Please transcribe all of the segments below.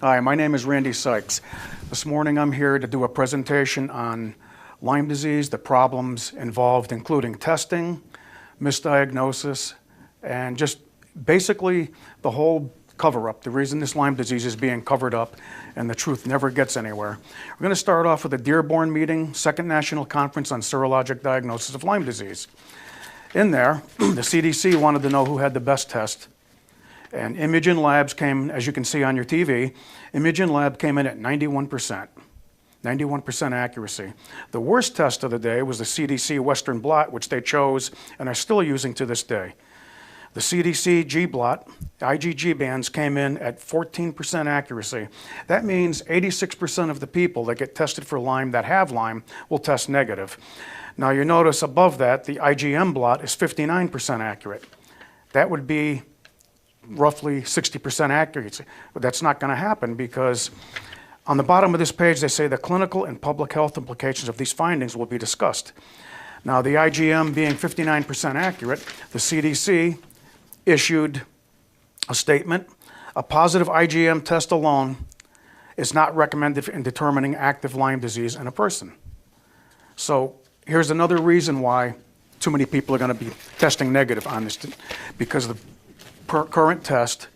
Hi, my name is Randy Sykes. This morning I'm here to do a presentation on Lyme disease, the problems involved including testing, misdiagnosis, and just basically the whole cover-up, the reason this Lyme disease is being covered up and the truth never gets anywhere. We're going to start off with the Dearborn meeting, Second National Conference on Serologic Diagnosis of Lyme Disease. In there, the CDC wanted to know who had the best test. And Imagen Labs came, as you can see on your TV, Imagen Lab came in at 91%. 91% accuracy. The worst test of the day was the CDC Western blot, which they chose and are still using to this day. The CDC G-blot, IgG bands came in at 14% accuracy. That means 86% of the people that get tested for Lyme that have Lyme will test negative. Now you notice above that, the IgM blot is 59% accurate. That would be roughly 60% accuracy. But that's not going to happen because on the bottom of this page they say the clinical and public health implications of these findings will be discussed. Now the IgM being 59% accurate, the CDC issued a statement, a positive IgM test alone is not recommended in determining active Lyme disease in a person. So here's another reason why too many people are going to be testing negative on this, because the current test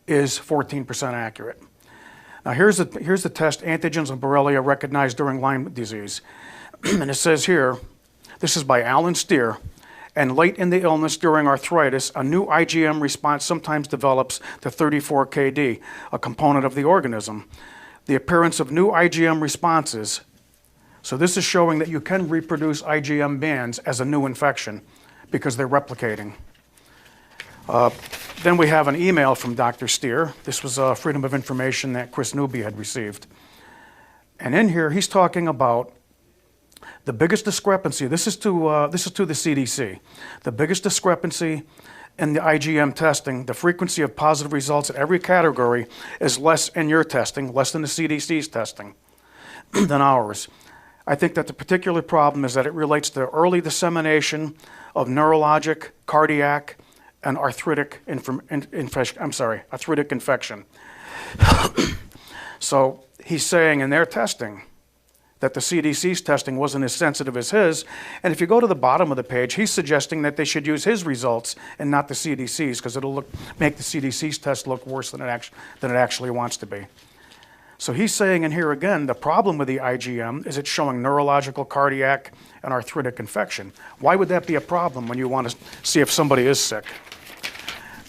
is 14% accurate. Now here's the test, antigens and Borrelia recognized during Lyme disease. And it says here, this is by Alan Steer, and late in the illness during arthritis, a new IgM response sometimes develops to 34 kD, a component of the organism. The appearance of new IgM responses. So this is showing that you can reproduce IgM bands as a new infection because they're replicating. Then we have an email from Dr. Steer. This was Freedom of Information that Chris Newby had received. And in here, he's talking about the biggest discrepancy. This is to the CDC. The biggest discrepancy in the IgM testing, the frequency of positive results in every category is less in your testing, less than the CDC's testing, than ours. I think that the particular problem is that it relates to early dissemination of neurologic, cardiac, and arthritic infection. So he's saying in their testing that the CDC's testing wasn't as sensitive as his, and if you go to the bottom of the page, he's suggesting that they should use his results and not the CDC's, because it'll make the CDC's test look worse than it actually wants to be. So he's saying in here again, the problem with the IgM is it's showing neurological, cardiac, and arthritic infection. Why would that be a problem when you want to see if somebody is sick?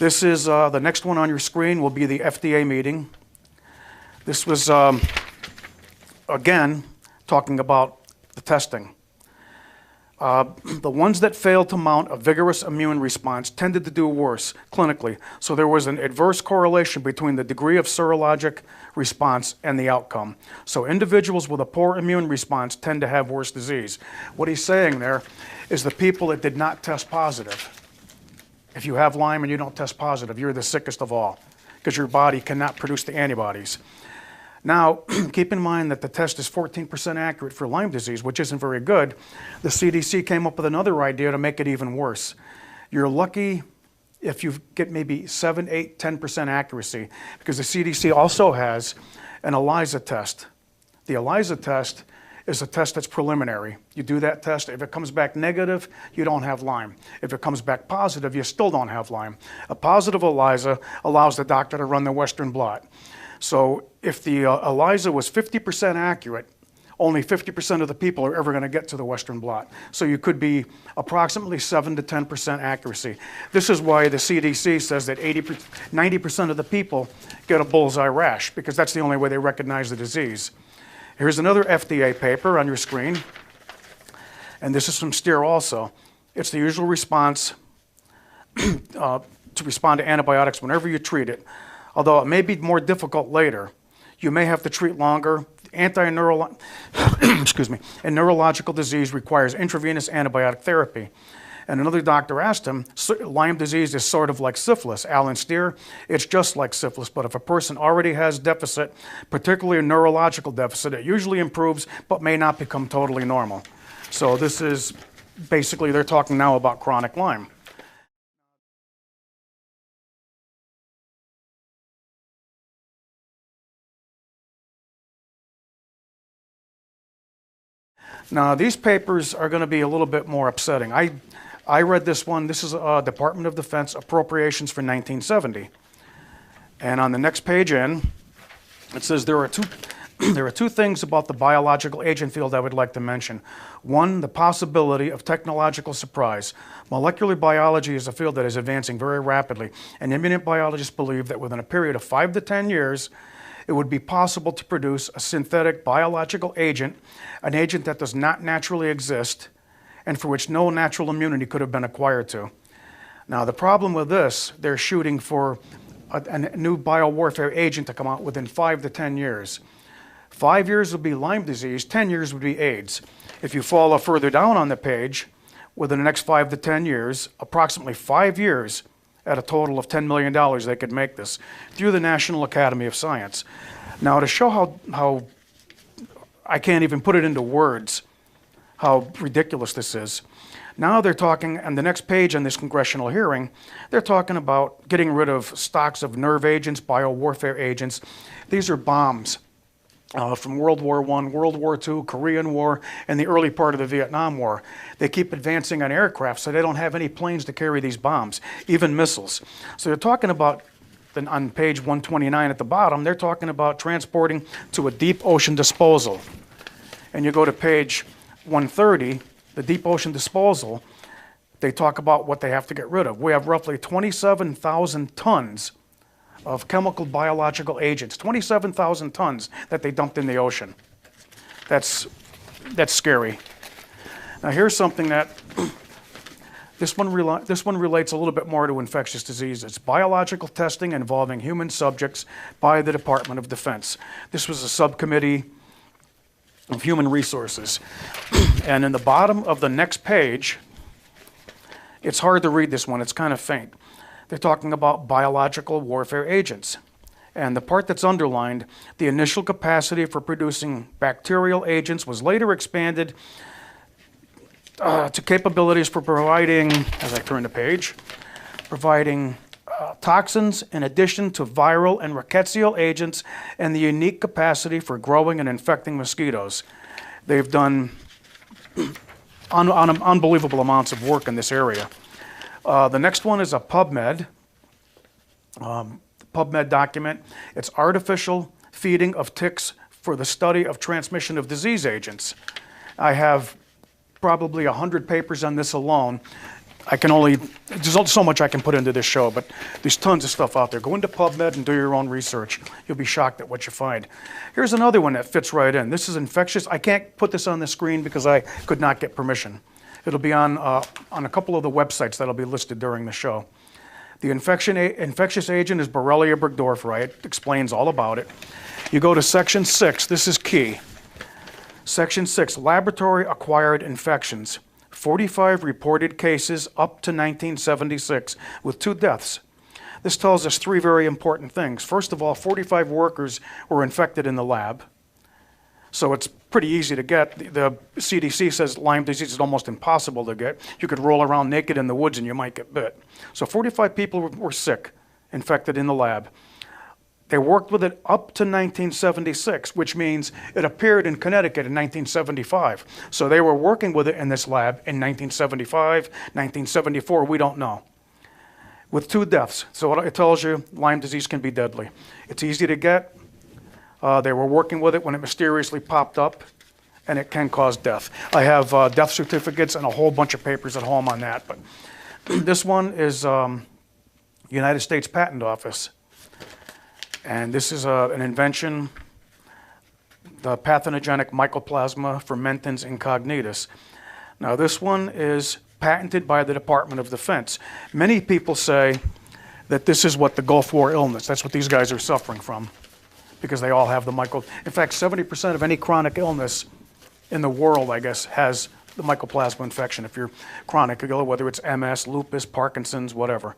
This is the next one on your screen will be the FDA meeting. This was, again, talking about the testing. The ones that failed to mount a vigorous immune response tended to do worse clinically. So there was an adverse correlation between the degree of serologic response and the outcome. So individuals with a poor immune response tend to have worse disease. What he's saying there is the people that did not test positive. If you have Lyme and you don't test positive, you're the sickest of all because your body cannot produce the antibodies. Now, keep in mind that the test is 14% accurate for Lyme disease, which isn't very good. The CDC came up with another idea to make it even worse. You're lucky if you get maybe 7, 8, 10% accuracy, because the CDC also has an ELISA test. The ELISA test is a test that's preliminary. You do that test. If it comes back negative, you don't have Lyme. If it comes back positive, you still don't have Lyme. A positive ELISA allows the doctor to run the Western blot. So if the ELISA was 50% accurate, only 50% of the people are ever going to get to the Western blot. So you could be approximately 7 to 10% accuracy. This is why the CDC says that 90% of the people get a bullseye rash, because that's the only way they recognize the disease. Here's another FDA paper on your screen, and this is from STEER also. It's the usual response to respond to antibiotics whenever you treat it, although it may be more difficult later. You may have to treat longer. And neurological disease requires intravenous antibiotic therapy. And another doctor asked him, Lyme disease is sort of like syphilis. Alan Steer, it's just like syphilis, but if a person already has deficit, particularly a neurological deficit, it usually improves but may not become totally normal. So this is basically, they're talking now about chronic Lyme. Now, these papers are going to be a little bit more upsetting. I read this one. This is Department of Defense Appropriations for 1970. And on the next page in, it says there are two things about the biological agent field I would like to mention. One, the possibility of technological surprise. Molecular biology is a field that is advancing very rapidly, and immunobiologists believe that within a period of 5 to 10 years, it would be possible to produce a synthetic biological agent, an agent that does not naturally exist and for which no natural immunity could have been acquired to. Now, the problem with this, they're shooting for a new biowarfare agent to come out within 5 to 10 years. 5 years would be Lyme disease, 10 years would be AIDS. If you follow further down on the page, within the next 5 to 10 years, approximately 5 years, at a total of $10 million, they could make this through the National Academy of Science. Now, to show how I can't even put it into words, how ridiculous this is, now they're talking, on the next page in this congressional hearing, they're talking about getting rid of stocks of nerve agents, biowarfare agents. These are bombs from World War I, World War II, Korean War, and the early part of the Vietnam War. They keep advancing on aircraft, so they don't have any planes to carry these bombs, even missiles. So they're talking about, on page 129 at the bottom, they're talking about transporting to a deep ocean disposal. And you go to page 130, the deep ocean disposal, they talk about what they have to get rid of. We have roughly 27,000 tons of chemical biological agents, 27,000 tons that they dumped in the ocean. That's scary. Now here's something that, this one relates a little bit more to infectious disease. It's biological testing involving human subjects by the Department of Defense. This was a subcommittee of human resources. And in the bottom of the next page, it's hard to read this one, it's kind of faint. They're talking about biological warfare agents. And the part that's underlined, the initial capacity for producing bacterial agents was later expanded to capabilities for providing, as I turn the page, providing toxins in addition to viral and rickettsial agents and the unique capacity for growing and infecting mosquitoes. They've done unbelievable amounts of work in this area. The next one is a PubMed document. It's artificial feeding of ticks for the study of transmission of disease agents. I have probably 100 papers on this alone. There's not so much I can put into this show, but there's tons of stuff out there. Go into PubMed and do your own research. You'll be shocked at what you find. Here's another one that fits right in. This is infectious. I can't put this on the screen because I could not get permission. It'll be on a couple of the websites that'll be listed during the show. The infectious agent is Borrelia burgdorferi. It explains all about it. You go to section 6. This is key. Section 6, laboratory-acquired infections. 45 reported cases up to 1976 with 2 deaths. This tells us 3 very important things. First of all, 45 workers were infected in the lab. So it's pretty easy to get. The CDC says Lyme disease is almost impossible to get. You could roll around naked in the woods and you might get bit. So 45 people were sick, infected in the lab. They worked with it up to 1976, which means it appeared in Connecticut in 1975. So they were working with it in this lab in 1975, 1974, we don't know. With 2 deaths. So it tells you Lyme disease can be deadly. It's easy to get. They were working with it when it mysteriously popped up, and it can cause death. I have death certificates and a whole bunch of papers at home on that. But this one is United States Patent Office. And this is an invention, the pathogenic Mycoplasma fermentans incognitus. Now this one is patented by the Department of Defense. Many people say that this is what the Gulf War illness, that's what these guys are suffering from, because they all have the In fact, 70% of any chronic illness in the world, I guess, has the Mycoplasma infection. If you're chronic, whether it's MS, lupus, Parkinson's, whatever.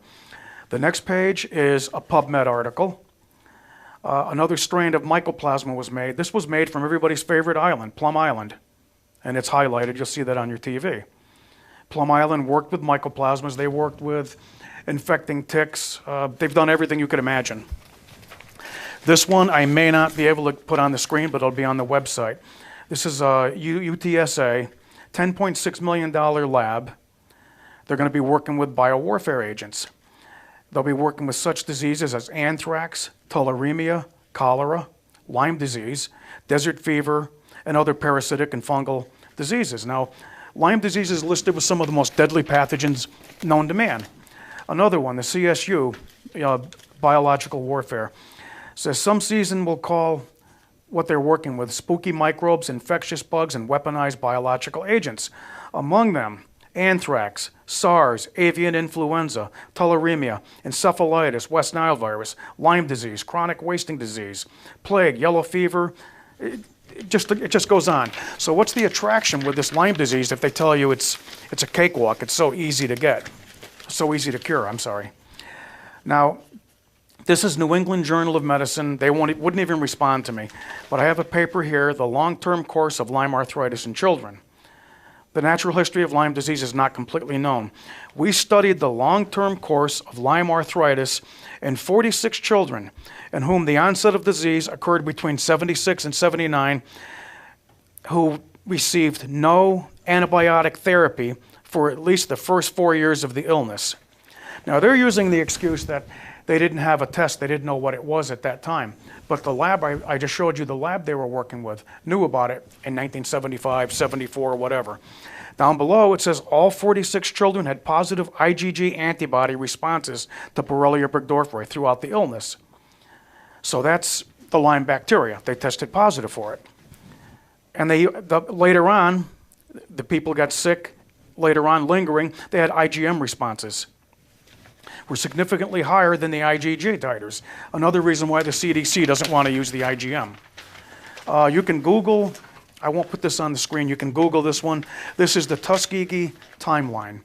The next page is a PubMed article. Another strain of Mycoplasma was made. This was made from everybody's favorite island, Plum Island. And it's highlighted. You'll see that on your TV. Plum Island worked with mycoplasmas. They worked with infecting ticks. They've done everything you could imagine. This one I may not be able to put on the screen, but it'll be on the website. This is UTSA, $10.6 million lab. They're going to be working with biowarfare agents. They'll be working with such diseases as anthrax, tularemia, cholera, Lyme disease, desert fever, and other parasitic and fungal diseases. Now, Lyme disease is listed with some of the most deadly pathogens known to man. Another one, the CSU, biological warfare, says some season will call what they're working with spooky microbes, infectious bugs, and weaponized biological agents. Among them, anthrax, SARS, avian influenza, tularemia, encephalitis, West Nile virus, Lyme disease, chronic wasting disease, plague, yellow fever. It just goes on. So what's the attraction with this Lyme disease if they tell you it's a cakewalk, it's so easy to get, so easy to cure, I'm sorry. Now, this is New England Journal of Medicine. They wouldn't even respond to me. But I have a paper here, The Long-Term Course of Lyme Arthritis in Children. The natural history of Lyme disease is not completely known. We studied the long-term course of Lyme arthritis in 46 children in whom the onset of disease occurred between 76 and 79, who received no antibiotic therapy for at least the first 4 years of the illness. Now, they're using the excuse that they didn't have a test, they didn't know what it was at that time. But the lab, I just showed you the lab they were working with, knew about it in 1975, 74, whatever. Down below, it says all 46 children had positive IgG antibody responses to Borrelia burgdorferi throughout the illness. So that's the Lyme bacteria. They tested positive for it. And later on, the people got sick, later on lingering, they had IgM responses. Were significantly higher than the IgG titers. Another reason why the CDC doesn't want to use the IgM. You can Google, I won't put this on the screen, you can Google this one. This is the Tuskegee timeline.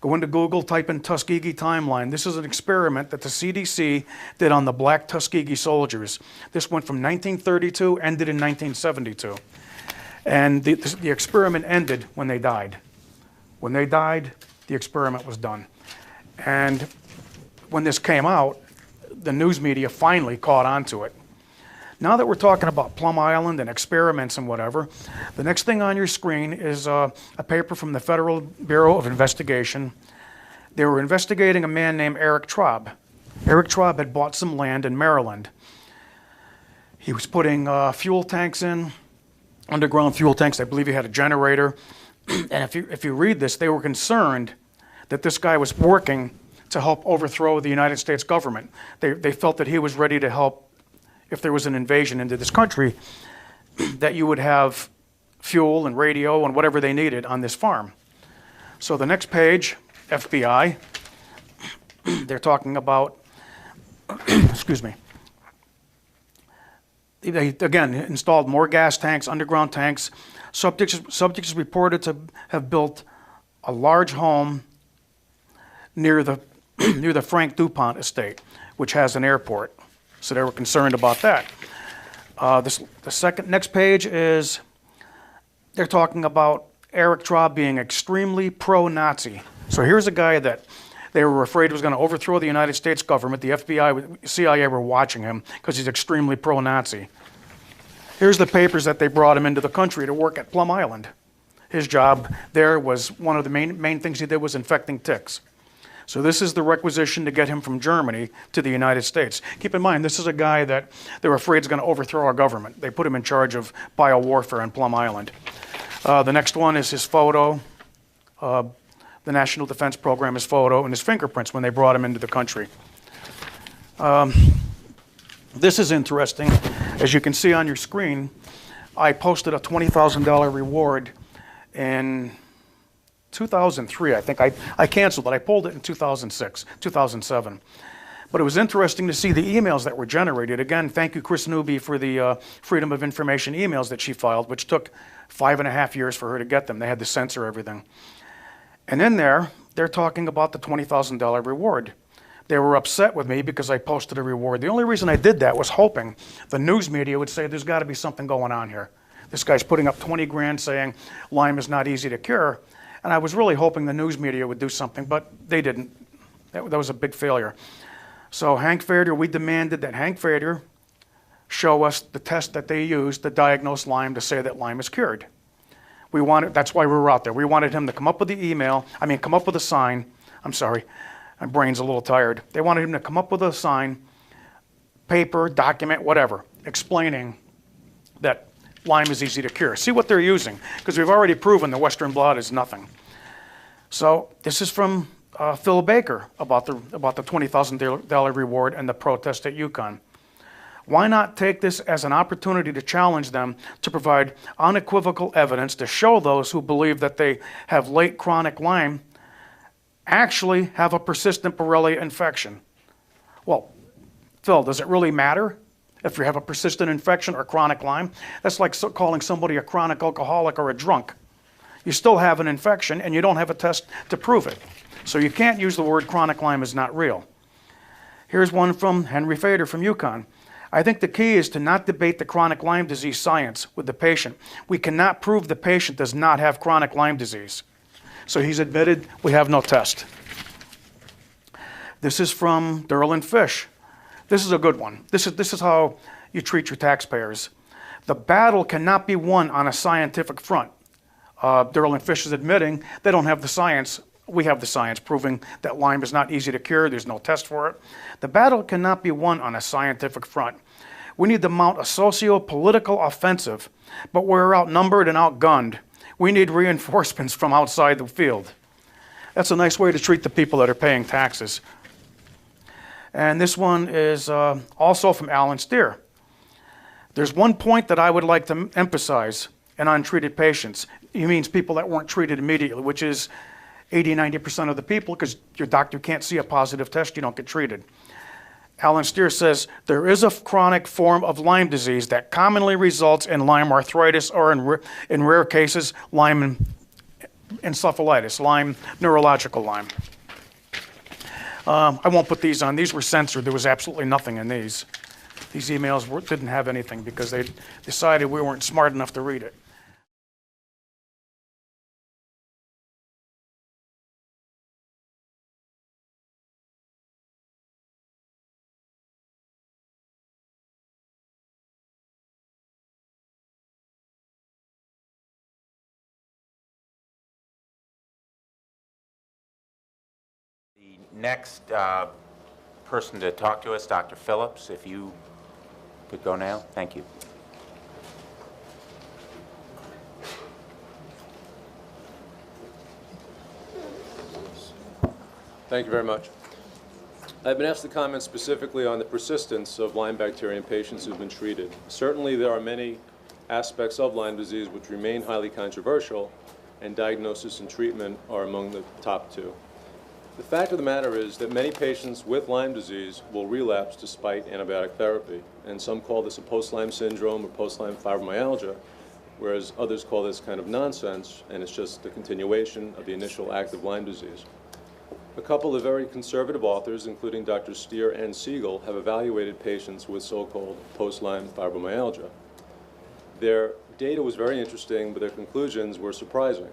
Go into Google, type in Tuskegee timeline. This is an experiment that the CDC did on the black Tuskegee soldiers. This went from 1932, ended in 1972. And the experiment ended when they died. When they died, the experiment was done. And when this came out, the news media finally caught on to it. Now that we're talking about Plum Island and experiments and whatever, the next thing on your screen is a paper from the Federal Bureau of Investigation. They were investigating a man named Eric Traub. Eric Traub had bought some land in Maryland. He was putting fuel tanks in, underground fuel tanks. I believe he had a generator. And if you read this, they were concerned that this guy was working to help overthrow the United States government. They felt that he was ready to help if there was an invasion into this country, that you would have fuel and radio and whatever they needed on this farm. So the next page, FBI, they're talking about, excuse me, they again installed more gas tanks, underground tanks. Subjects reported to have built a large home near the Frank DuPont estate, which has an airport. So they were concerned about that. The next page is, they're talking about Eric Traub being extremely pro-Nazi. So here's a guy that they were afraid was going to overthrow the United States government. The FBI, CIA were watching him because he's extremely pro-Nazi. Here's the papers that they brought him into the country to work at Plum Island. His job there was, one of the main things he did was infecting ticks. So this is the requisition to get him from Germany to the United States. Keep in mind, this is a guy that they're afraid is going to overthrow our government. They put him in charge of biowarfare on Plum Island. The next one is his photo, the National Defense Program, his photo, and his fingerprints when they brought him into the country. This is interesting. As you can see on your screen, I posted a $20,000 reward in 2003, I think. I canceled it. I pulled it in 2006, 2007. But it was interesting to see the emails that were generated. Again, thank you, Chris Newby, for the Freedom of Information emails that she filed, which took 5.5 years for her to get them. They had to censor everything. And in there, they're talking about the $20,000 reward. They were upset with me because I posted a reward. The only reason I did that was hoping the news media would say there's got to be something going on here. This guy's putting up 20 grand saying Lyme is not easy to cure. And I was really hoping the news media would do something, but they didn't. That was a big failure. So Hank Fader, we demanded that Hank Fader show us the test that they used to diagnose Lyme to say that Lyme is cured. That's why we were out there. We wanted him to come up with come up with a sign. I'm sorry, my brain's a little tired. They wanted him to come up with a sign, paper, document, whatever, explaining that Lyme is easy to cure. See what they're using, because we've already proven the Western blot is nothing. So this is from Phil Baker about the $20,000 reward and the protest at UConn. Why not take this as an opportunity to challenge them to provide unequivocal evidence to show those who believe that they have late chronic Lyme actually have a persistent Borrelia infection? Well, Phil, does it really matter if you have a persistent infection or chronic Lyme? That's like calling somebody a chronic alcoholic or a drunk. You still have an infection and you don't have a test to prove it. So you can't use the word chronic Lyme is not real. Here's one from Henry Fader from UConn. I think the key is to not debate the chronic Lyme disease science with the patient. We cannot prove the patient does not have chronic Lyme disease. So he's admitted we have no test. This is from Derlin Fish. This is a good one. This is how you treat your taxpayers. The battle cannot be won on a scientific front. Derlin Fish is admitting they don't have the science. We have the science proving that Lyme is not easy to cure. There's no test for it. The battle cannot be won on a scientific front. We need to mount a socio-political offensive, but we're outnumbered and outgunned. We need reinforcements from outside the field. That's a nice way to treat the people that are paying taxes. And this one is also from Alan Steer. There's one point that I would like to emphasize in untreated patients. He means people that weren't treated immediately, which is 80–90% of the people, because your doctor can't see a positive test, you don't get treated. Alan Steer says, there is a chronic form of Lyme disease that commonly results in Lyme arthritis or in rare cases, Lyme encephalitis, Lyme, neurological Lyme. I won't put these on. These were censored. There was absolutely nothing in these. These emails didn't have anything because they decided we weren't smart enough to read it. The next person to talk to us, Dr. Phillips, if you could go now. Thank you. Thank you very much. I've been asked to comment specifically on the persistence of Lyme bacteria in patients who've been treated. Certainly there are many aspects of Lyme disease which remain highly controversial, and diagnosis and treatment are among the top two. The fact of the matter is that many patients with Lyme disease will relapse despite antibiotic therapy, and some call this a post-Lyme syndrome or post-Lyme fibromyalgia, whereas others call this kind of nonsense, and it's just the continuation of the initial active Lyme disease. A couple of very conservative authors, including Dr. Steer and Siegel, have evaluated patients with so-called post-Lyme fibromyalgia. Their data was very interesting, but their conclusions were surprising.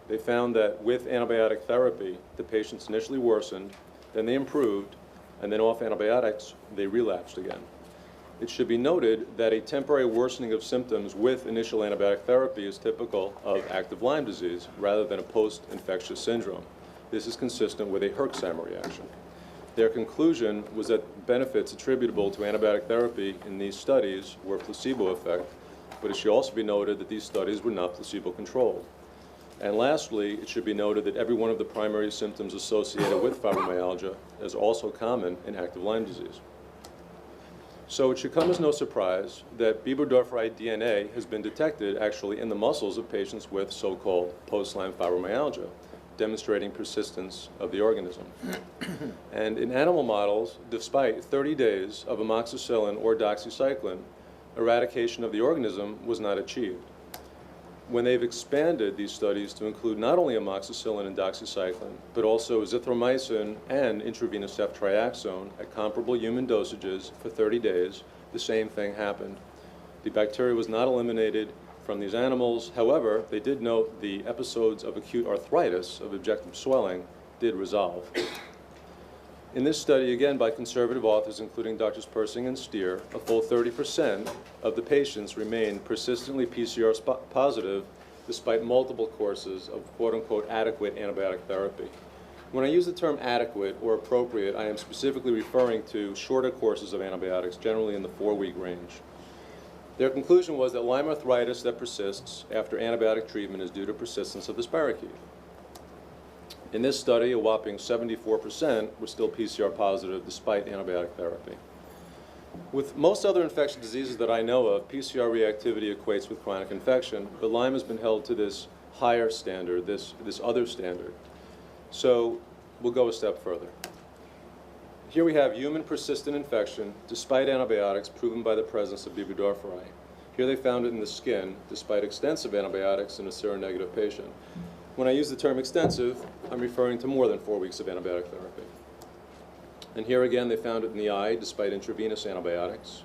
They found that with antibiotic therapy, the patients initially worsened, then they improved, and then off antibiotics, they relapsed again. It should be noted that a temporary worsening of symptoms with initial antibiotic therapy is typical of active Lyme disease rather than a post-infectious syndrome. This is consistent with a Herxheimer reaction. Their conclusion was that benefits attributable to antibiotic therapy in these studies were placebo effect, but it should also be noted that these studies were not placebo-controlled. And lastly, it should be noted that every one of the primary symptoms associated with fibromyalgia is also common in active Lyme disease. So it should come as no surprise that B. burgdorferi DNA has been detected actually in the muscles of patients with so-called post-Lyme fibromyalgia, demonstrating persistence of the organism. And in animal models, despite 30 days of amoxicillin or doxycycline, eradication of the organism was not achieved. When they've expanded these studies to include not only amoxicillin and doxycycline, but also azithromycin and intravenous ceftriaxone at comparable human dosages for 30 days, the same thing happened. The bacteria was not eliminated from these animals. However, they did note the episodes of acute arthritis, of objective swelling, did resolve. In this study, again by conservative authors, including Drs. Persing and Steer, a full 30% of the patients remained persistently PCR positive despite multiple courses of quote-unquote adequate antibiotic therapy. When I use the term adequate or appropriate, I am specifically referring to shorter courses of antibiotics, generally in the 4-week range. Their conclusion was that Lyme arthritis that persists after antibiotic treatment is due to persistence of the spirochete. In this study, a whopping 74% were still PCR positive despite antibiotic therapy. With most other infectious diseases that I know of, PCR reactivity equates with chronic infection, but Lyme has been held to this higher standard, this other standard. So we'll go a step further. Here we have human persistent infection despite antibiotics proven by the presence of B. burgdorferi. Here they found it in the skin despite extensive antibiotics in a seronegative patient. When I use the term extensive, I'm referring to more than 4 weeks of antibiotic therapy. And here again they found it in the eye despite intravenous antibiotics.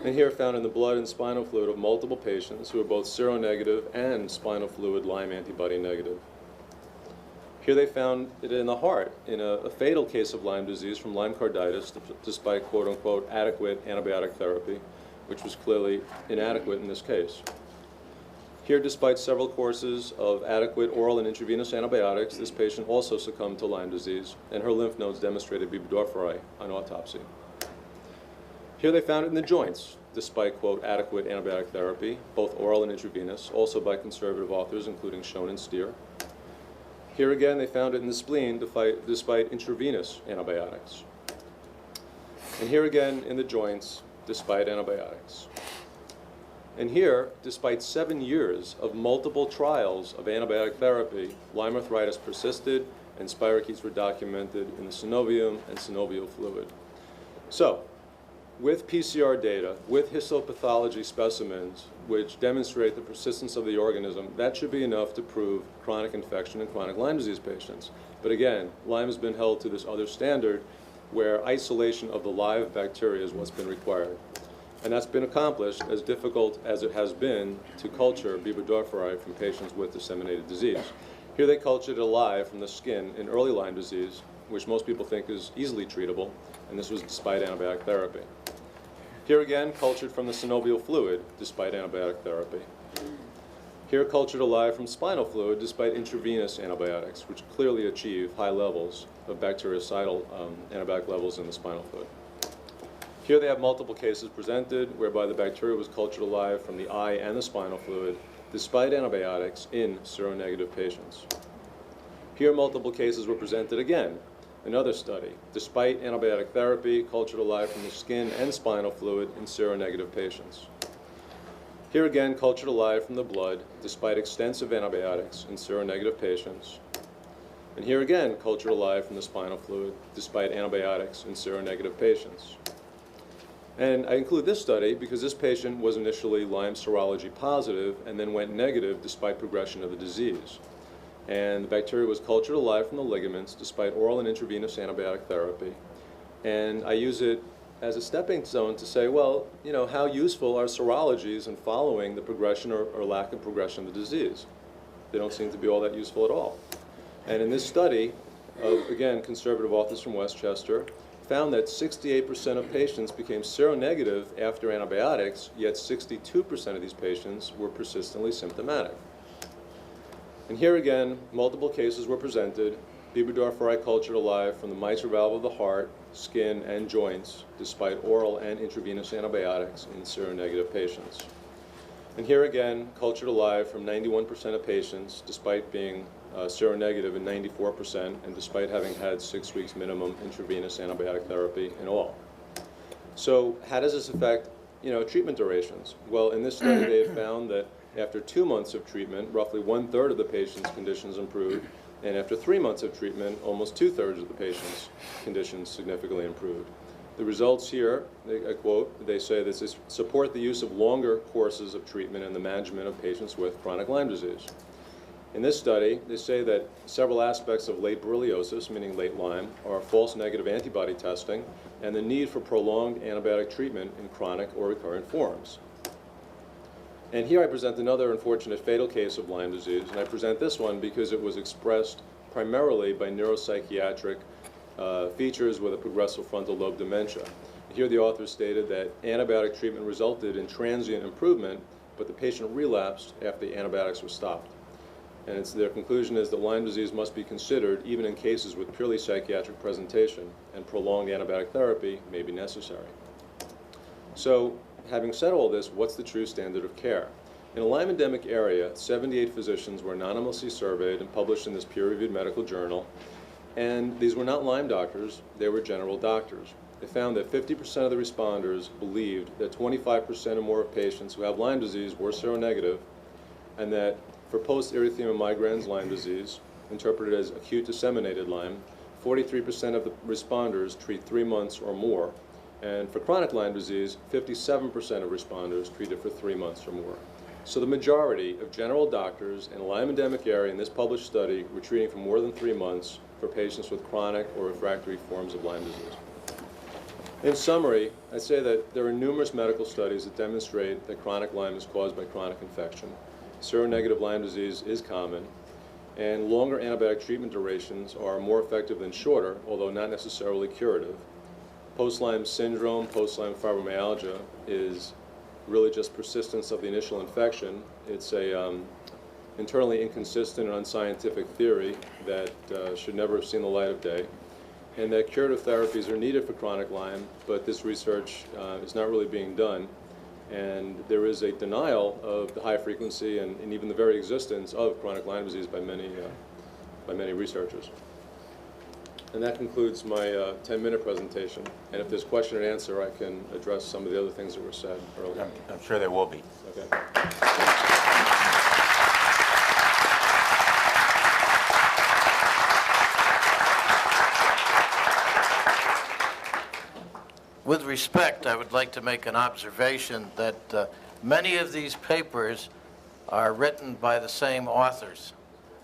And here found in the blood and spinal fluid of multiple patients who are both seronegative and spinal fluid Lyme antibody negative. Here they found it in the heart, in a fatal case of Lyme disease from Lyme carditis, despite quote-unquote adequate antibiotic therapy, which was clearly inadequate in this case. Here, despite several courses of adequate oral and intravenous antibiotics, this patient also succumbed to Lyme disease, and her lymph nodes demonstrated B. burgdorferi on autopsy. Here they found it in the joints, despite, quote, adequate antibiotic therapy, both oral and intravenous, also by conservative authors, including Schoen and Steer. Here again, they found it in the spleen despite intravenous antibiotics. And here again in the joints, despite antibiotics. And here, despite 7 years of multiple trials of antibiotic therapy, Lyme arthritis persisted and spirochetes were documented in the synovium and synovial fluid. So, with PCR data, with histopathology specimens, which demonstrate the persistence of the organism, that should be enough to prove chronic infection in chronic Lyme disease patients. But again, Lyme has been held to this other standard where isolation of the live bacteria is what's been required. And that's been accomplished, as difficult as it has been to culture B. burgdorferi from patients with disseminated disease. Here they cultured it alive from the skin in early Lyme disease, which most people think is easily treatable, and this was despite antibiotic therapy. Here again, cultured from the synovial fluid, despite antibiotic therapy. Here cultured alive from spinal fluid, despite intravenous antibiotics, which clearly achieve high levels of bactericidal antibiotic levels in the spinal fluid. Here they have multiple cases presented whereby the bacteria was cultured alive from the eye and the spinal fluid, despite antibiotics in seronegative patients. Here multiple cases were presented again. Another study, despite antibiotic therapy, cultured alive from the skin and spinal fluid in seronegative patients. Here again, cultured alive from the blood, despite extensive antibiotics in seronegative patients. And here again, cultured alive from the spinal fluid, despite antibiotics in seronegative patients. And I include this study because this patient was initially Lyme serology positive and then went negative despite progression of the disease. And the bacteria was cultured alive from the ligaments despite oral and intravenous antibiotic therapy. And I use it as a stepping stone to say, well, you know, how useful are serologies in following the progression or lack of progression of the disease? They don't seem to be all that useful at all. And in this study of, again, conservative authors from Westchester, found that 68% of patients became seronegative after antibiotics, yet 62% of these patients were persistently symptomatic. And here again, multiple cases were presented. Bibendorf cultured alive from the mitral valve of the heart, skin, and joints, despite oral and intravenous antibiotics in seronegative patients. And here again, cultured alive from 91% of patients, despite being seronegative in 94%, and despite having had 6 weeks minimum intravenous antibiotic therapy in all. So how does this affect, treatment durations? Well, in this study, they have found that after 2 months of treatment, roughly 1/3 of the patient's conditions improved, and after 3 months of treatment, almost 2/3 of the patient's conditions significantly improved. The results here, I quote, they say this support the use of longer courses of treatment in the management of patients with chronic Lyme disease. In this study, they say that several aspects of late borreliosis, meaning late Lyme, are false negative antibody testing and the need for prolonged antibiotic treatment in chronic or recurrent forms. And here I present another unfortunate fatal case of Lyme disease, and I present this one because it was expressed primarily by neuropsychiatric features with a progressive frontal lobe dementia. Here the author stated that antibiotic treatment resulted in transient improvement, but the patient relapsed after the antibiotics were stopped. And their conclusion is that Lyme disease must be considered even in cases with purely psychiatric presentation, and prolonged antibiotic therapy may be necessary. So, having said all this, what's the true standard of care? In a Lyme endemic area, 78 physicians were anonymously surveyed and published in this peer-reviewed medical journal. And these were not Lyme doctors, they were general doctors. They found that 50% of the responders believed that 25% or more of patients who have Lyme disease were seronegative, and that for post-erythema migrans Lyme disease, interpreted as acute disseminated Lyme, 43% of the responders treat 3 months or more. And for chronic Lyme disease, 57% of responders treated for 3 months or more. So the majority of general doctors in a Lyme endemic area in this published study were treating for more than 3 months for patients with chronic or refractory forms of Lyme disease. In summary, I say that there are numerous medical studies that demonstrate that chronic Lyme is caused by chronic infection. Seronegative Lyme disease is common, and longer antibiotic treatment durations are more effective than shorter, although not necessarily curative. Post-Lyme syndrome, post-Lyme fibromyalgia is really just persistence of the initial infection. It's a internally inconsistent and unscientific theory that should never have seen the light of day, and that curative therapies are needed for chronic Lyme, but this research is not really being done, and there is a denial of the high frequency and even the very existence of chronic Lyme disease by many researchers. And that concludes my 10-minute presentation. And if there's question and answer, I can address some of the other things that were said earlier. I'm sure there will be. Okay. With respect, I would like to make an observation that many of these papers are written by the same authors.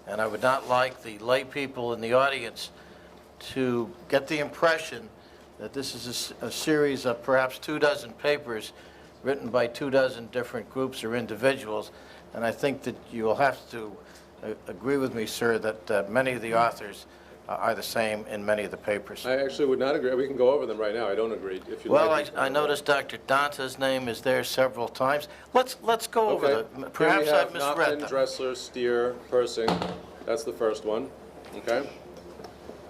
And I would not like the lay people in the audience to get the impression that this is a series of perhaps 24 papers written by 24 different groups or individuals. And I think that you will have to agree with me, sir, that many of the authors are the same in many of the papers. I actually would not agree. We can go over them right now. I don't agree. If you well, like, I noticed Dr. Danta's name is there several times. Let's go over them. Perhaps I've misread them. Dressler, Steer, Persing. That's the first one. Okay.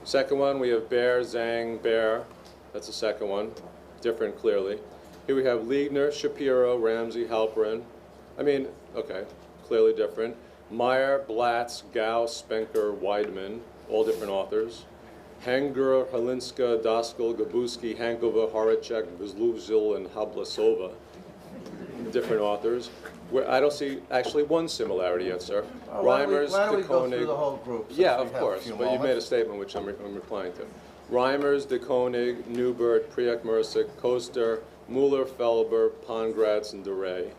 Second one, we have Bear, Zhang, Bear. That's the second one. Different, clearly. Here we have Liegner, Shapiro, Ramsey, Halperin. I mean, okay, clearly different. Meyer, Blatz, Gauss, Spenker, Weidman, all different authors. Henger, Halinska, Daskel, Gabuski, Hankova, Horacek, Vizluzil, and Hablasova. Different authors. Where I don't see actually one similarity yet, sir. Reimers, why don't we go DeKoning. through the whole group? Yeah, of course, but you made a statement which I'm replying to. Reimers, DeKoning, Newbert, Priak-Mersick, Koster, Mueller, Felber, Pongratz, and DeRay.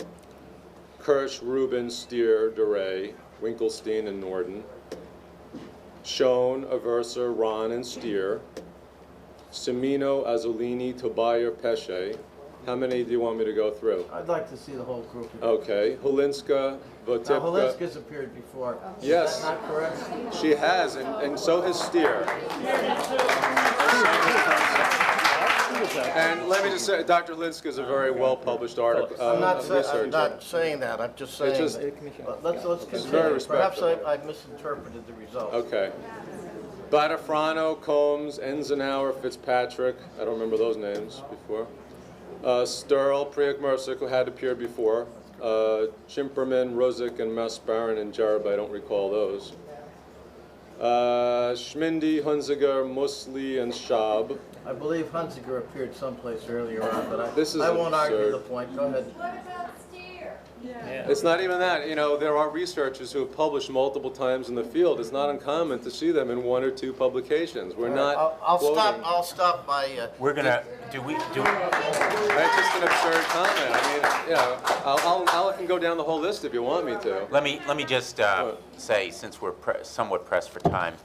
Kirsch, Rubin, Steer, DeRay, Winkelstein, and Norden. Schoen, Aversa, Ron, and Steer. Semino, Azzolini, Tobier, Pesce. How many do you want me to go through? I'd like to see the whole group. Okay. Hulinska, Votipka. Now, Halinska's appeared before. Yes. Is that not correct? She has, and so has Steer. And let me just say, Dr. Linsky is a very well-published article, I'm not researcher. saying that, I'm just saying, just- let's very continue. Perhaps respectful. I've misinterpreted the results. Okay. Badafrano, Combs, Enzenauer, Fitzpatrick, I don't remember those names before. Sturl, Priyak-Mersick, who had appeared before. Chimperman, Rosick, and Masbaran and Jarab, I don't recall those. Schmindy, Hunziger, Musli, and Schab. I believe Hunziker appeared someplace earlier on, but This is I won't argue absurd. the point. Go ahead. What about Steer? It's not even that. You know, there are researchers who have published multiple times in the field. It's not uncommon to see them in 1 or 2 publications. We're not. I'll quoting. stop by. We're gonna, do we, That's just an absurd comment. I mean, you know, I can go down the whole list if you want me to. let me just say, since we're somewhat pressed for time,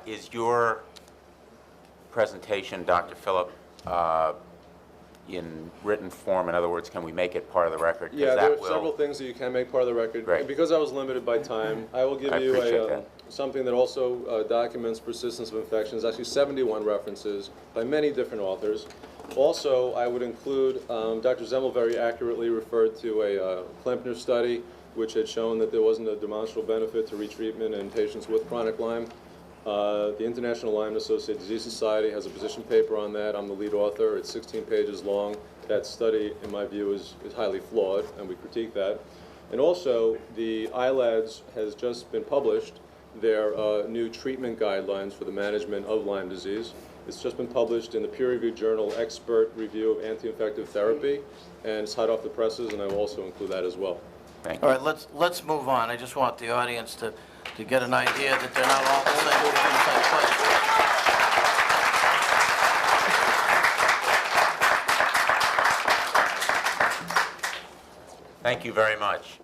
is your presentation, Dr. Phillip, in written form? In other words, can we make it part of the record? 'Cause Yeah, that there are will- several things that you can make part of the record. Great. And because I was limited by time, I will give I you appreciate that. something that also documents persistence of infections, actually 71 references by many different authors. Also, I would include, Dr. Zemmel very accurately referred to a Klempner study which had shown that there wasn't a demonstrable benefit to retreatment in patients with chronic Lyme. The International Lyme Associated Disease Society has a position paper on that. I'm the lead author. It's 16 pages long. That study, in my view, is highly flawed, and we critique that. And also, the ILADS has just been published, their new treatment guidelines for the management of Lyme disease. It's just been published in the peer-reviewed journal Expert Review of Anti-Infective Therapy, and it's hot off the presses, and I will also include that as well. Thank All you. right, let's move on. I just want the audience to get an idea that they're not all the same place. Thank you very much.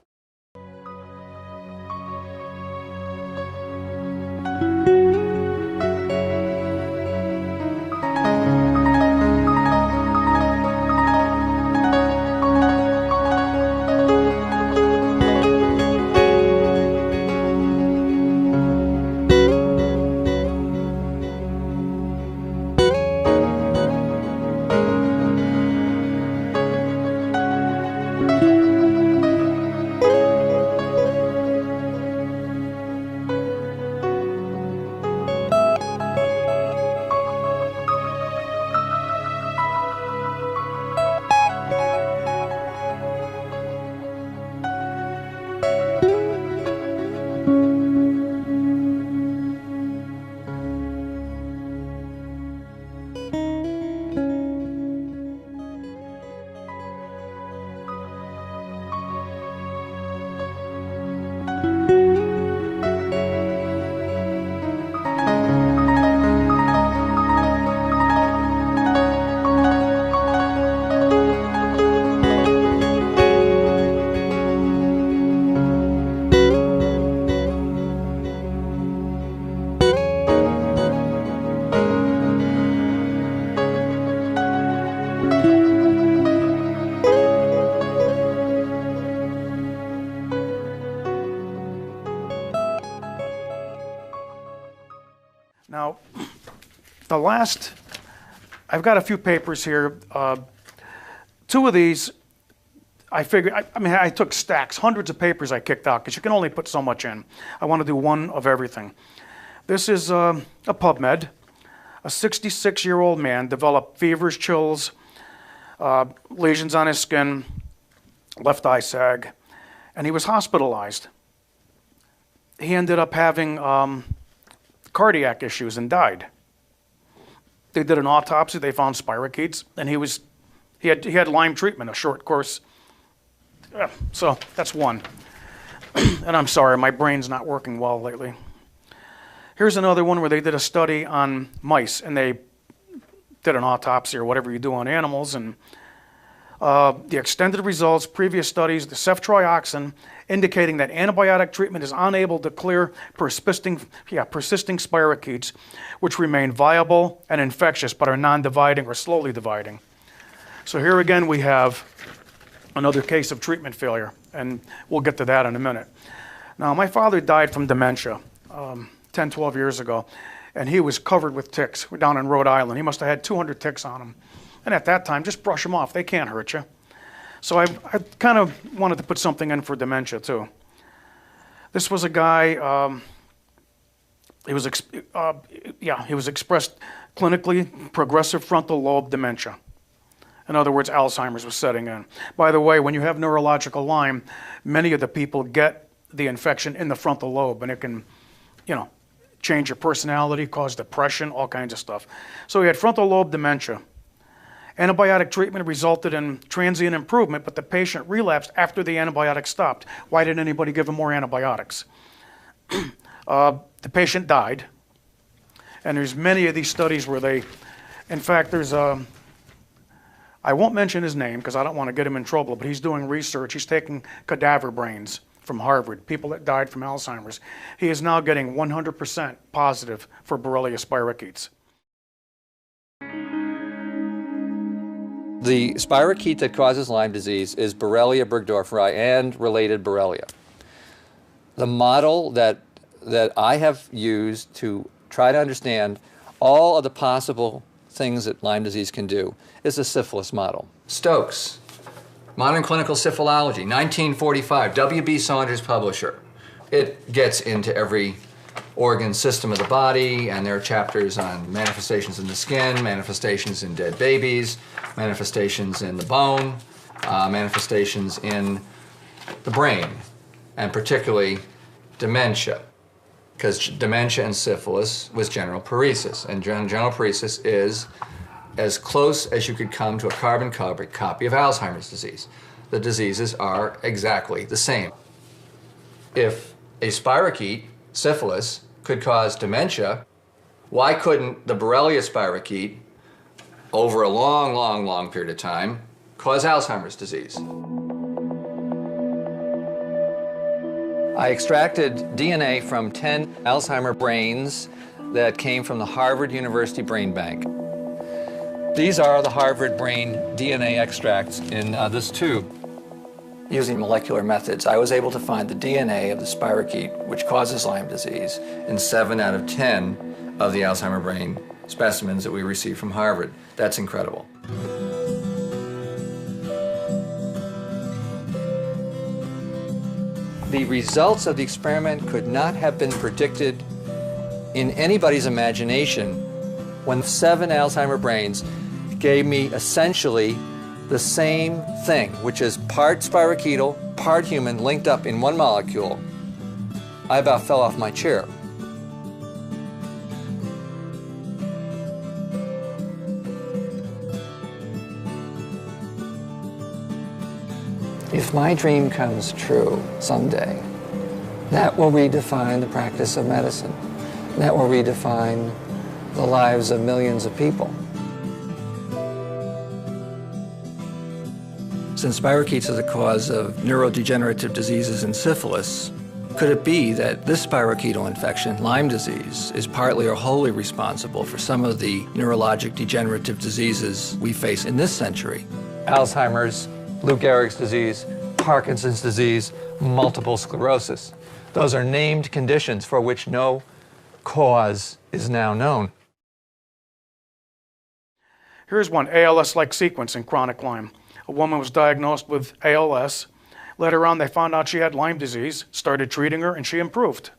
Now, I've got a few papers here. 2 of these, I figured, I took stacks, hundreds of papers I kicked out because you can only put so much in. I want to do one of everything. This is a PubMed. A 66-year-old man developed fevers, chills, lesions on his skin, left eye sag, and he was hospitalized. He ended up having cardiac issues and died. They did an autopsy. They found spirochetes, and he had Lyme treatment, a short course. So that's one. And I'm sorry, my brain's not working well lately. Here's another one where they did a study on mice, and they did an autopsy or whatever you do on animals, and the extended results, previous studies, the ceftriaxone, indicating that antibiotic treatment is unable to clear persisting spirochetes, which remain viable and infectious but are non-dividing or slowly dividing. So here again we have another case of treatment failure, and we'll get to that in a minute. Now, my father died from dementia 10, 12 years ago, and he was covered with ticks. We're down in Rhode Island. He must have had 200 ticks on him. And at that time, just brush them off. They can't hurt you. So I kind of wanted to put something in for dementia too. This was a guy, he was expressed clinically progressive frontal lobe dementia. In other words, Alzheimer's was setting in. By the way, when you have neurological Lyme, many of the people get the infection in the frontal lobe, and it can, change your personality, cause depression, all kinds of stuff. So he had frontal lobe dementia. Antibiotic treatment resulted in transient improvement, but the patient relapsed after the antibiotic stopped. Why didn't anybody give him more antibiotics? The patient died, and there's many of these studies where they, in fact, there's I won't mention his name because I don't want to get him in trouble, but he's doing research. He's taking cadaver brains from Harvard, people that died from Alzheimer's. He is now getting 100% positive for Borrelia spirochetes. The spirochete that causes Lyme disease is Borrelia burgdorferi and related Borrelia. The model that I have used to try to understand all of the possible things that Lyme disease can do is the syphilis model. Stokes, Modern Clinical Syphilology, 1945, W.B. Saunders publisher. It gets into every organ system of the body, and there are chapters on manifestations in the skin, manifestations in dead babies, manifestations in the bone, manifestations in the brain, and particularly dementia, because dementia and syphilis was general paresis, and general paresis is as close as you could come to a carbon copy of Alzheimer's disease. The diseases are exactly the same. If a spirochete, syphilis, could cause dementia, why couldn't the Borrelia spirochete, over a long, long, long period of time, cause Alzheimer's disease? I extracted DNA from 10 Alzheimer brains that came from the Harvard University Brain Bank. These are the Harvard brain DNA extracts in this tube. Using molecular methods, I was able to find the DNA of the spirochete, which causes Lyme disease, in 7 out of 10 of the Alzheimer brain specimens that we received from Harvard. That's incredible. The results of the experiment could not have been predicted in anybody's imagination when 7 Alzheimer brains gave me essentially the same thing, which is part spirochetal, part human, linked up in one molecule. I about fell off my chair. If my dream comes true someday, that will redefine the practice of medicine. That will redefine the lives of millions of people. Since spirochetes are the cause of neurodegenerative diseases and syphilis, could it be that this spirochetal infection, Lyme disease, is partly or wholly responsible for some of the neurologic degenerative diseases we face in this century? Alzheimer's, Lou Gehrig's disease, Parkinson's disease, multiple sclerosis. Those are named conditions for which no cause is now known. Here's one, ALS-like sequence in chronic Lyme. A woman was diagnosed with ALS. Later on, they found out she had Lyme disease, started treating her, and she improved.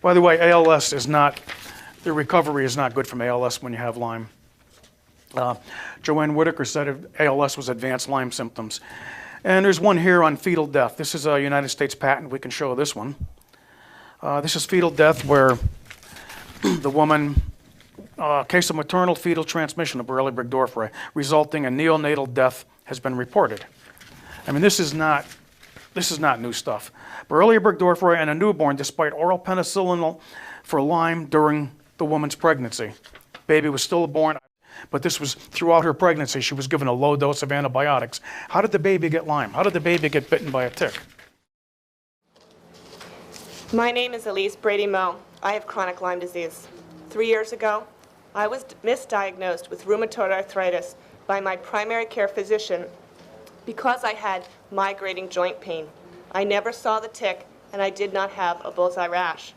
By the way, ALS is not, the recovery is not good from ALS when you have Lyme. Joanne Whitaker said ALS was advanced Lyme symptoms. And there's one here on fetal death. This is a United States patent. We can show this one. This is fetal death where the woman, case of maternal fetal transmission of Borrelia burgdorferi, resulting in neonatal death has been reported. I mean, this is not new stuff. Borrelia burgdorferi in a newborn despite oral penicillin for Lyme during the woman's pregnancy. Baby was stillborn, but this was throughout her pregnancy. She was given a low dose of antibiotics. How did the baby get Lyme? How did the baby get bitten by a tick? My name is Elise Brady Moe. I have chronic Lyme disease. 3 years ago, I was misdiagnosed with rheumatoid arthritis by my primary care physician because I had migrating joint pain. I never saw the tick, and I did not have a bullseye rash.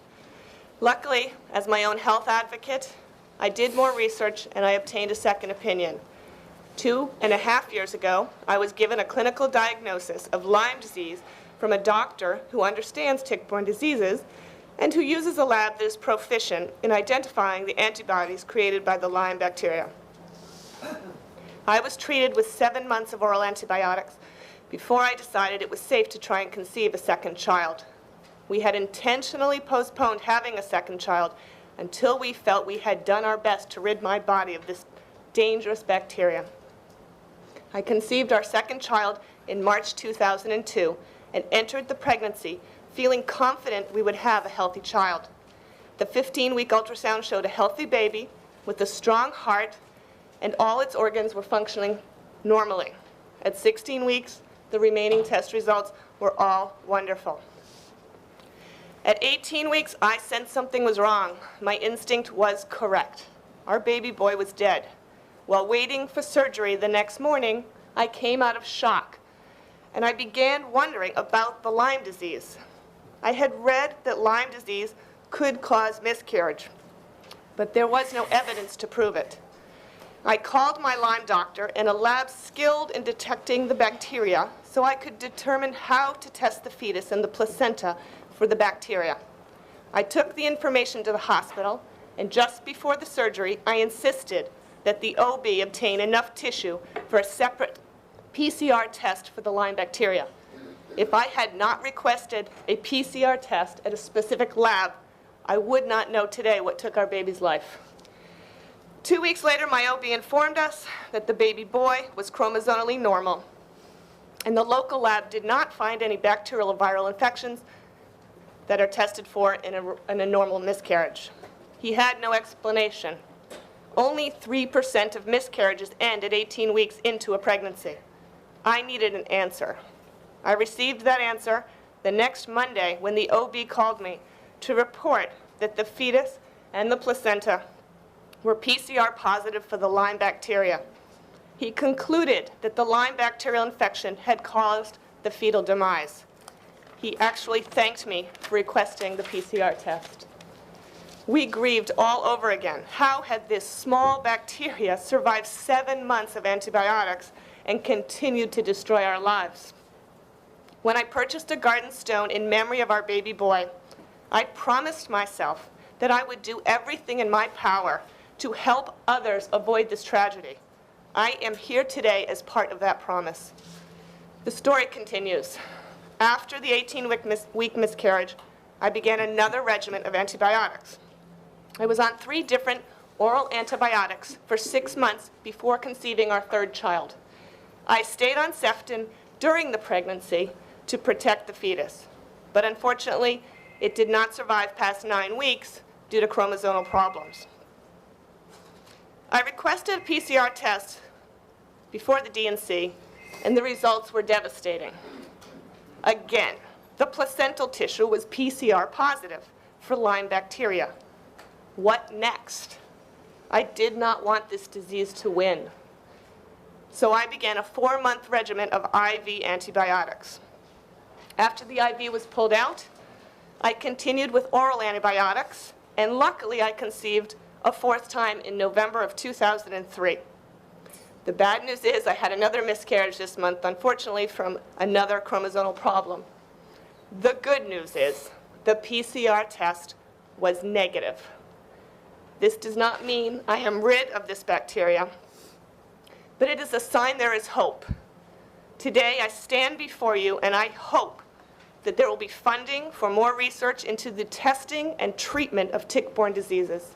Luckily, as my own health advocate, I did more research and I obtained a second opinion. 2.5 years ago, I was given a clinical diagnosis of Lyme disease from a doctor who understands tick-borne diseases and who uses a lab that is proficient in identifying the antibodies created by the Lyme bacteria. I was treated with 7 months of oral antibiotics before I decided it was safe to try and conceive a second child. We had intentionally postponed having a second child until we felt we had done our best to rid my body of this dangerous bacteria. I conceived our second child in March 2002 and entered the pregnancy feeling confident we would have a healthy child. The 15-week ultrasound showed a healthy baby with a strong heart, and all its organs were functioning normally. At 16 weeks, the remaining test results were all wonderful. At 18 weeks, I sensed something was wrong. My instinct was correct. Our baby boy was dead. While waiting for surgery the next morning, I came out of shock, and I began wondering about the Lyme disease. I had read that Lyme disease could cause miscarriage, but there was no evidence to prove it. I called my Lyme doctor in a lab skilled in detecting the bacteria so I could determine how to test the fetus and the placenta for the bacteria. I took the information to the hospital, and just before the surgery, I insisted that the OB obtain enough tissue for a separate PCR test for the Lyme bacteria. If I had not requested a PCR test at a specific lab, I would not know today what took our baby's life. 2 weeks later, my OB informed us that the baby boy was chromosomally normal, and the local lab did not find any bacterial or viral infections that are tested for in a normal miscarriage. He had no explanation. Only 3% of miscarriages end at 18 weeks into a pregnancy. I needed an answer. I received that answer the next Monday when the OB called me to report that the fetus and the placenta were PCR positive for the Lyme bacteria. He concluded that the Lyme bacterial infection had caused the fetal demise. He actually thanked me for requesting the PCR test. We grieved all over again. How had this small bacteria survived 7 months of antibiotics and continued to destroy our lives? When I purchased a garden stone in memory of our baby boy, I promised myself that I would do everything in my power to help others avoid this tragedy. I am here today as part of that promise. The story continues. After the 18-week miscarriage, I began another regimen of antibiotics. I was on 3 different oral antibiotics for 6 months before conceiving our third child. I stayed on Ceftin during the pregnancy to protect the fetus, but unfortunately, it did not survive past 9 weeks due to chromosomal problems. I requested a PCR test before the D&C, and the results were devastating. Again, the placental tissue was PCR positive for Lyme bacteria. What next? I did not want this disease to win. So I began a 4-month regimen of IV antibiotics. After the IV was pulled out, I continued with oral antibiotics, and luckily I conceived a 4th time in November of 2003. The bad news is I had another miscarriage this month, unfortunately from another chromosomal problem. The good news is the PCR test was negative. This does not mean I am rid of this bacteria, but it is a sign there is hope. Today I stand before you and I hope that there will be funding for more research into the testing and treatment of tick-borne diseases.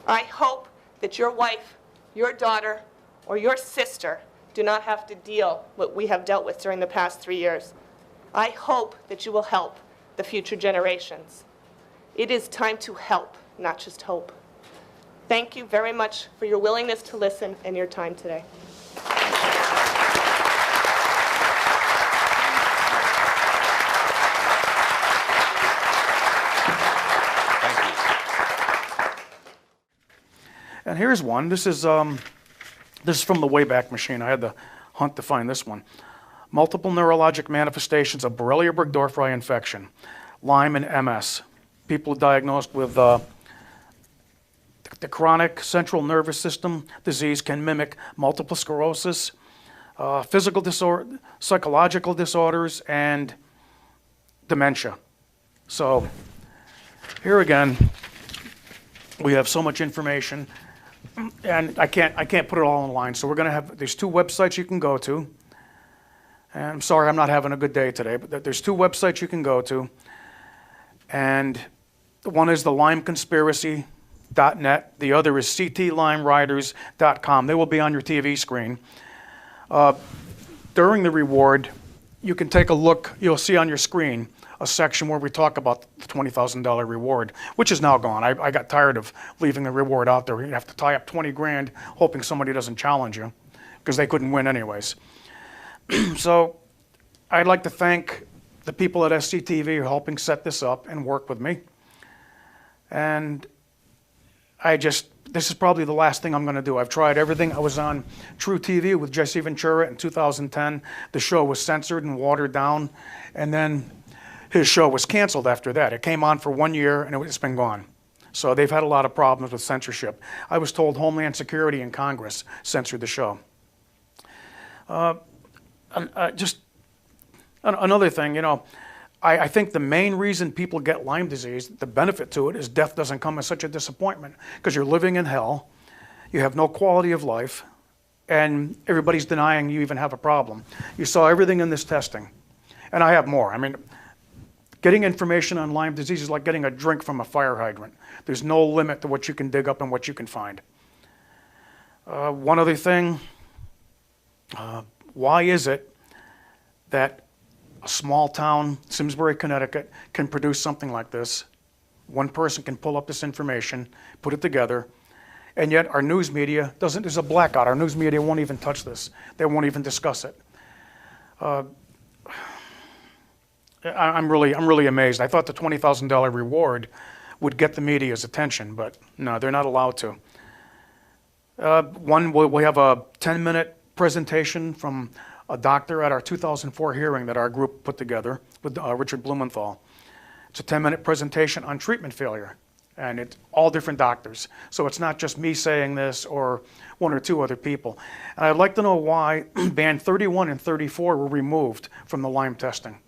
I hope that your wife, your daughter, or your sister do not have to deal what we have dealt with during the past 3 years. I hope that you will help the future generations. It is time to help, not just hope. Thank you very much for your willingness to listen and your time today. And here's one. This is from the Wayback Machine. I had to hunt to find this one. Multiple neurologic manifestations of Borrelia burgdorferi infection, Lyme and MS. People diagnosed with The chronic central nervous system disease can mimic multiple sclerosis, physical disorder, psychological disorders, and dementia. So here again, we have so much information, and I can't put it all online. So we're going to have, there's 2 websites you can go to. And I'm sorry I'm not having a good day today, but there's 2 websites you can go to. And one is the lymeconspiracy.net. The other is ctlymeriders.com. They will be on your TV screen. During the reward, you can take a look. You'll see on your screen a section where we talk about the $20,000 reward, which is now gone. I got tired of leaving the reward out there. You have to tie up 20 grand hoping somebody doesn't challenge you, because they couldn't win anyways. So I'd like to thank the people at SCTV who are helping set this up and work with me. And this is probably the last thing I'm going to do. I've tried everything. I was on True TV with Jesse Ventura in 2010. The show was censored and watered down, and then his show was canceled after that. It came on for 1 year, and it's been gone. So they've had a lot of problems with censorship. I was told Homeland Security and Congress censored the show. Just another thing, you know, I think the main reason people get Lyme disease, the benefit to it, is death doesn't come as such a disappointment, because you're living in hell, you have no quality of life, and everybody's denying you even have a problem. You saw everything in this testing, and I have more. I mean, getting information on Lyme disease is like getting a drink from a fire hydrant. There's no limit to what you can dig up and what you can find. One other thing, why is it that a small town, Simsbury, Connecticut, can produce something like this? One person can pull up this information, put it together, and yet our news media doesn't. There's a blackout. Our news media won't even touch this. They won't even discuss it. I'm really amazed. I thought the $20,000 reward would get the media's attention, but no, they're not allowed to. We have a 10-minute presentation from a doctor at our 2004 hearing that our group put together with Richard Blumenthal. It's a 10-minute presentation on treatment failure, and it's all different doctors. So it's not just me saying this or 1 or 2 other people. And I'd like to know why band 31 and 34 were removed from the Lyme testing.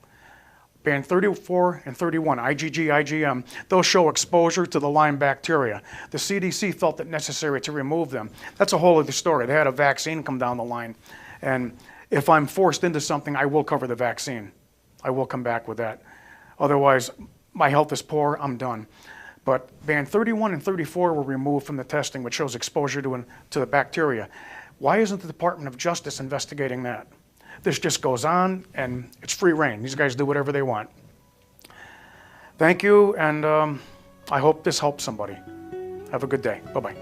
Band 34 and 31, IgG, IgM, those show exposure to the Lyme bacteria. The CDC felt it necessary to remove them. That's a whole other story. They had a vaccine come down the line, and if I'm forced into something, I will cover the vaccine. I will come back with that. Otherwise, my health is poor, I'm done. But band 31 and 34 were removed from the testing, which shows exposure to the bacteria. Why isn't the Department of Justice investigating that? This just goes on, and it's free reign. These guys do whatever they want. Thank you, and I hope this helps somebody. Have a good day. Bye-bye.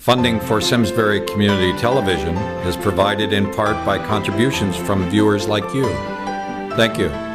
Funding for Simsbury Community Television is provided in part by contributions from viewers like you. Thank you.